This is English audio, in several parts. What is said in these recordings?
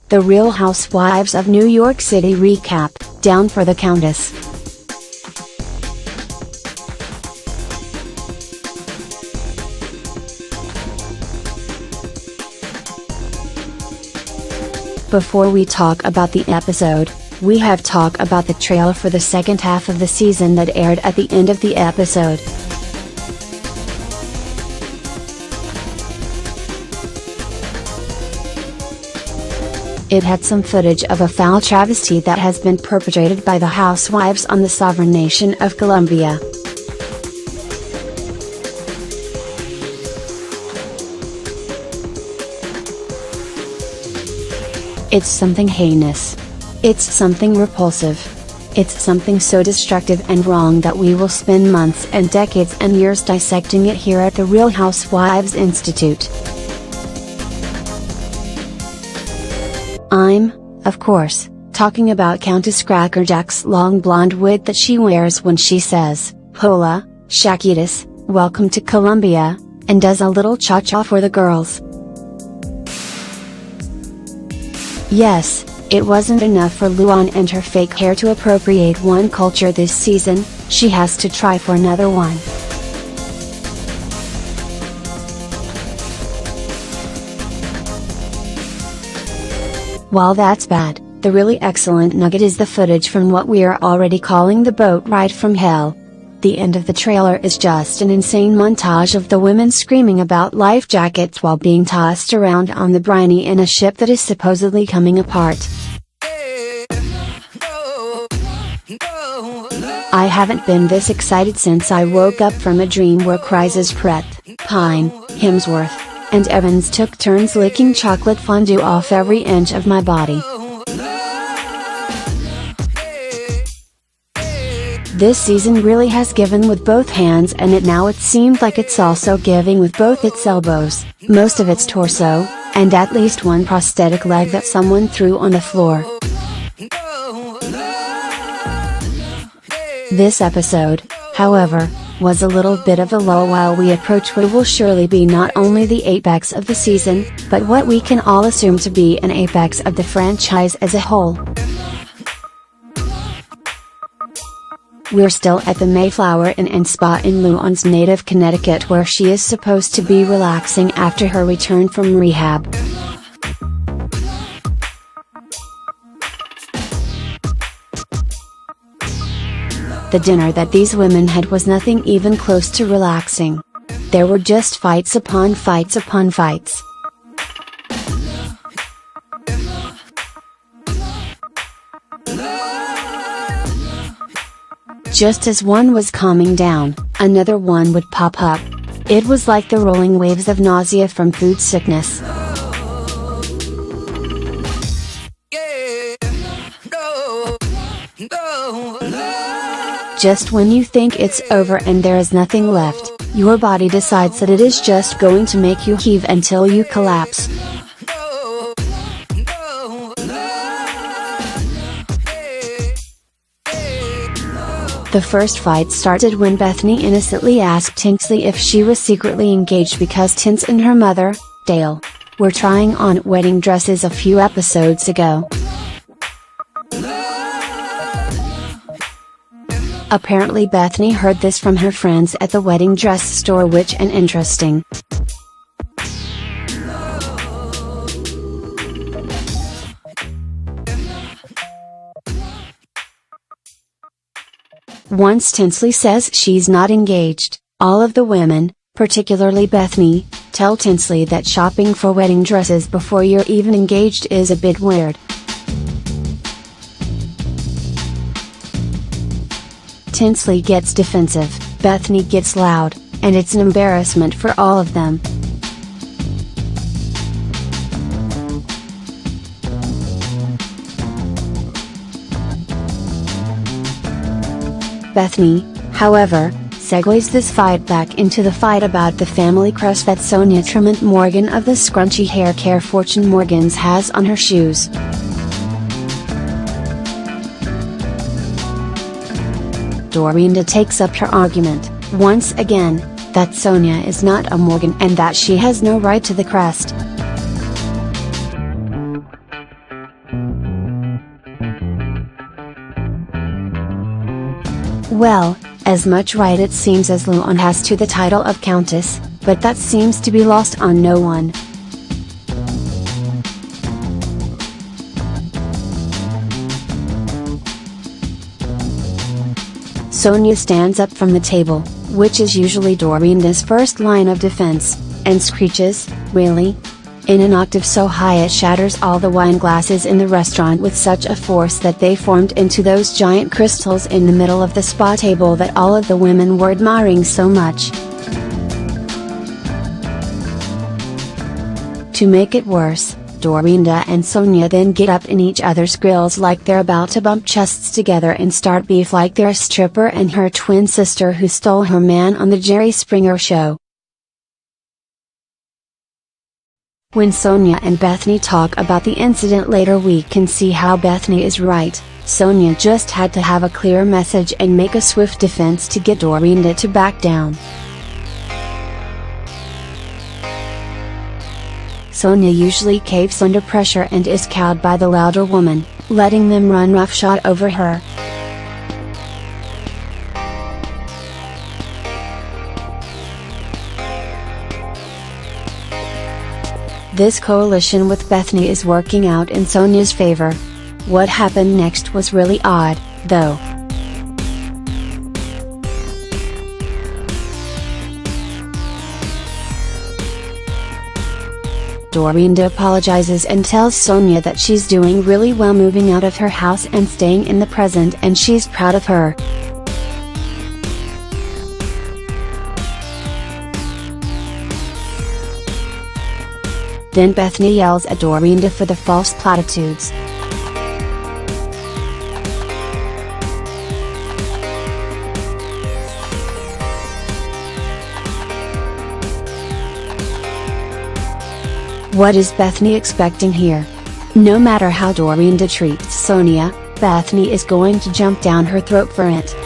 The Real Housewives of New York City recap, down for the Countess. Before we talk about the episode, we have talk about the trailer for the second half of the season that aired at the end of the episode. It had some footage of a foul travesty that has been perpetrated by the housewives on the sovereign nation of Colombia. It's something heinous. It's something repulsive. It's something so destructive and wrong that we will spend months and decades and years dissecting it here at the Real Housewives Institute. I'm, of course, talking about Countess Crackerjack's long blonde wig that she wears when she says, "Hola, Shaquitas, welcome to Colombia," and does a little cha-cha for the girls. Yes, it wasn't enough for Luan and her fake hair to appropriate one culture this season, she has to try for another one. While that's bad, the really excellent nugget is the footage from what we're already calling the boat ride from hell. The end of the trailer is just an insane montage of the women screaming about life jackets while being tossed around on the briny in a ship that is supposedly coming apart. I haven't been this excited since I woke up from a dream where Chris Pratt, Pine, Hemsworth, and Evans took turns licking chocolate fondue off every inch of my body. This season really has given with both hands, and now it seemed like it's also giving with both its elbows, most of its torso, and at least one prosthetic leg that someone threw on the floor. This episode, however, was a little bit of a lull while we approach what will surely be not only the apex of the season, but what we can all assume to be an apex of the franchise as a whole. We're still at the Mayflower Inn and Spa in Luan's native Connecticut, where she is supposed to be relaxing after her return from rehab. The dinner that these women had was nothing even close to relaxing. There were just fights upon fights upon fights. Just as one was calming down, another one would pop up. It was like the rolling waves of nausea from food sickness. Just when you think it's over and there is nothing left, your body decides that it is just going to make you heave until you collapse. The first fight started when Bethany innocently asked Tinsley if she was secretly engaged because Tins and her mother, Dale, were trying on wedding dresses a few episodes ago. Apparently Bethany heard this from her friends at the wedding dress store, which is interesting. Once Tinsley says she's not engaged, all of the women, particularly Bethany, tell Tinsley that shopping for wedding dresses before you're even engaged is a bit weird. Tinsley gets defensive, Bethany gets loud, and it's an embarrassment for all of them. Bethany, however, segues this fight back into the fight about the family crush that Sonia Tremont Morgan of the scrunchy hair care fortune Morgans has on her shoes. Dorinda takes up her argument, once again, that Sonia is not a Morgan and that she has no right to the crest. Well, as much right it seems as Luan has to the title of Countess, but that seems to be lost on no one. Sonia stands up from the table, which is usually Dorinda's first line of defense, and screeches, "Really?" in an octave so high it shatters all the wine glasses in the restaurant with such a force that they formed into those giant crystals in the middle of the spa table that all of the women were admiring so much. To make it worse, Dorinda and Sonia then get up in each other's grills like they're about to bump chests together and start beef like they're a stripper and her twin sister who stole her man on the Jerry Springer show. When Sonia and Bethany talk about the incident later we can see how Bethany is right. Sonia just had to have a clear message and make a swift defense to get Dorinda to back down. Sonia usually caves under pressure and is cowed by the louder woman, letting them run roughshod over her. This coalition with Bethany is working out in Sonia's favor. What happened next was really odd, though. Dorinda apologizes and tells Sonia that she's doing really well moving out of her house and staying in the present and she's proud of her. Then Bethany yells at Dorinda for the false platitudes. What is Bethany expecting here? No matter how Dorinda treats Sonia, Bethany is going to jump down her throat for it.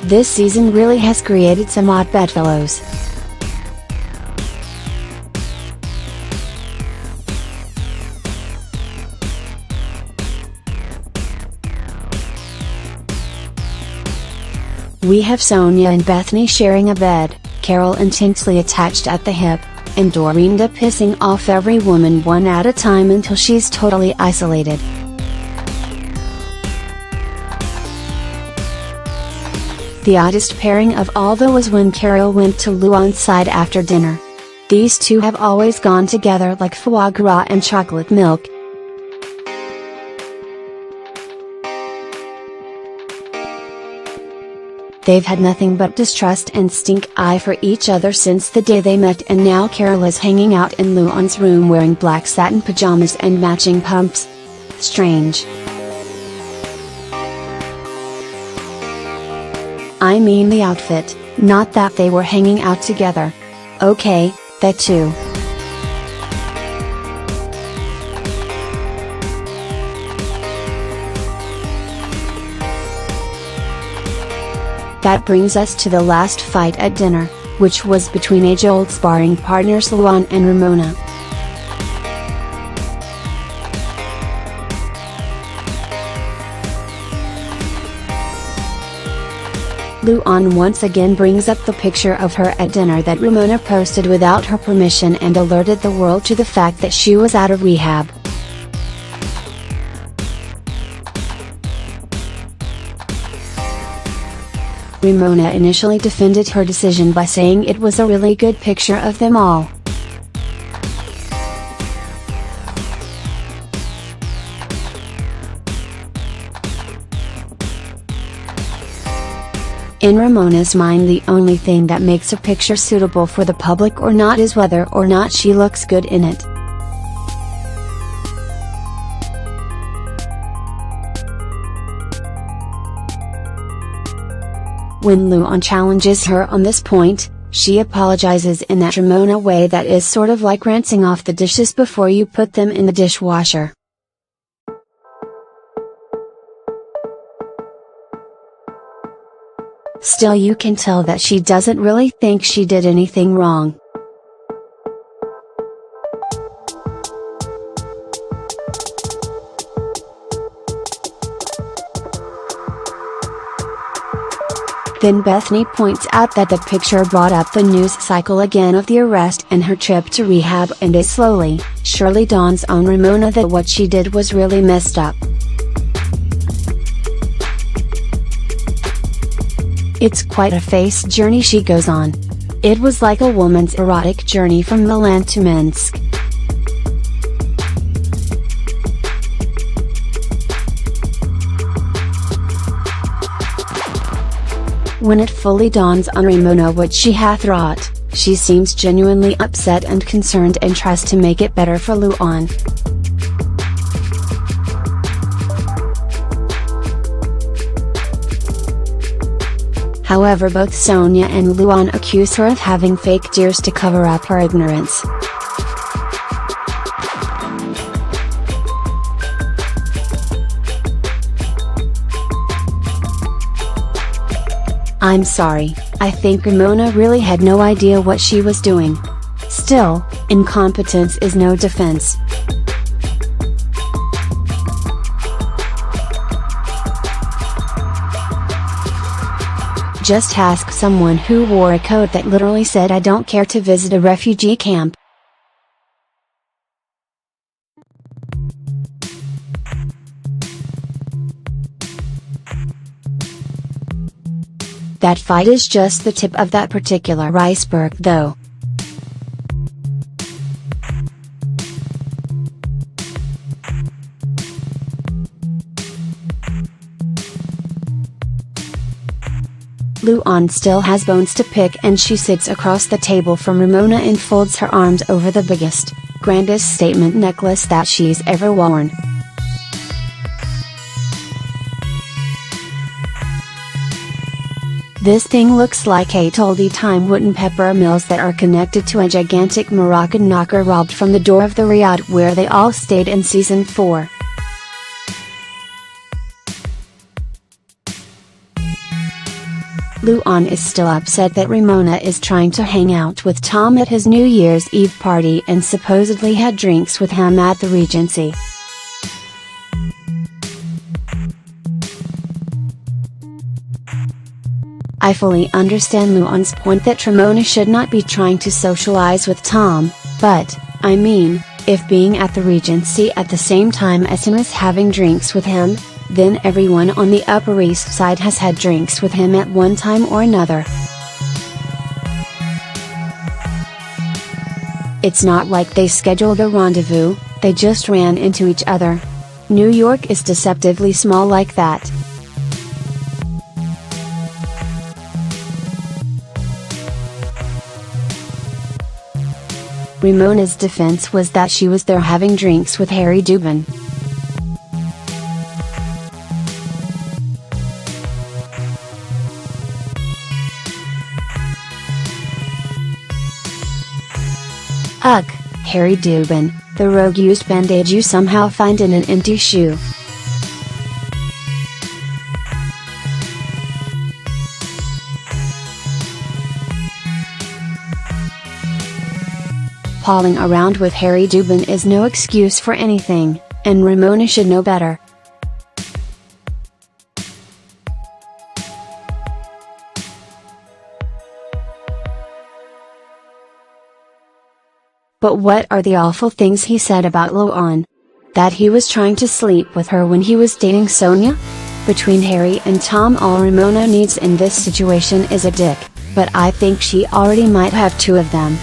This season really has created some odd bedfellows. We have Sonia and Bethany sharing a bed, Carol intensely attached at the hip, and Dorinda pissing off every woman one at a time until she's totally isolated. The oddest pairing of all though was when Carol went to Luan's side after dinner. These two have always gone together like foie gras and chocolate milk. They've had nothing but distrust and stink eye for each other since the day they met, and now Carol is hanging out in Luan's room wearing black satin pajamas and matching pumps. Strange. I mean the outfit, not that they were hanging out together. Okay, that too. That brings us to the last fight at dinner, which was between age-old sparring partners Luan and Ramona. Luan once again brings up the picture of her at dinner that Ramona posted without her permission and alerted the world to the fact that she was out of rehab. Ramona initially defended her decision by saying it was a really good picture of them all. In Ramona's mind, the only thing that makes a picture suitable for the public or not is whether or not she looks good in it. When Luan challenges her on this point, she apologizes in that Ramona way that is sort of like rinsing off the dishes before you put them in the dishwasher. Still, you can tell that she doesn't really think she did anything wrong. Then Bethany points out that the picture brought up the news cycle again of the arrest and her trip to rehab, and it slowly, surely dawns on Ramona that what she did was really messed up. It's quite a face journey she goes on. It was like a woman's erotic journey from Milan to Minsk. When it fully dawns on Ramona what she hath wrought, she seems genuinely upset and concerned and tries to make it better for Luan. However, both Sonia and Luan accuse her of having fake tears to cover up her ignorance. I'm sorry, I think Ramona really had no idea what she was doing. Still, incompetence is no defense. Just ask someone who wore a coat that literally said "I don't care" to visit a refugee camp. That fight is just the tip of that particular iceberg, though. Luan still has bones to pick, and she sits across the table from Ramona and folds her arms over the biggest, grandest statement necklace that she's ever worn. This thing looks like 8 oldie-time wooden pepper mills that are connected to a gigantic Moroccan knocker robbed from the door of the riad where they all stayed in season 4. Luan is still upset that Ramona is trying to hang out with Tom at his New Year's Eve party and supposedly had drinks with him at the Regency. I fully understand Luan's point that Ramona should not be trying to socialize with Tom, but, I mean, if being at the Regency at the same time as him is having drinks with him, then everyone on the Upper East Side has had drinks with him at one time or another. It's not like they scheduled a rendezvous, they just ran into each other. New York is deceptively small like that. Ramona's defense was that she was there having drinks with Harry Dubin. Ugh, Harry Dubin, the rogue used bandage you somehow find in an empty shoe. Palling around with Harry Dubin is no excuse for anything, and Ramona should know better. But what are the awful things he said about Luan? That he was trying to sleep with her when he was dating Sonia? Between Harry and Tom, all Ramona needs in this situation is a dick, but I think she already might have 2 of them.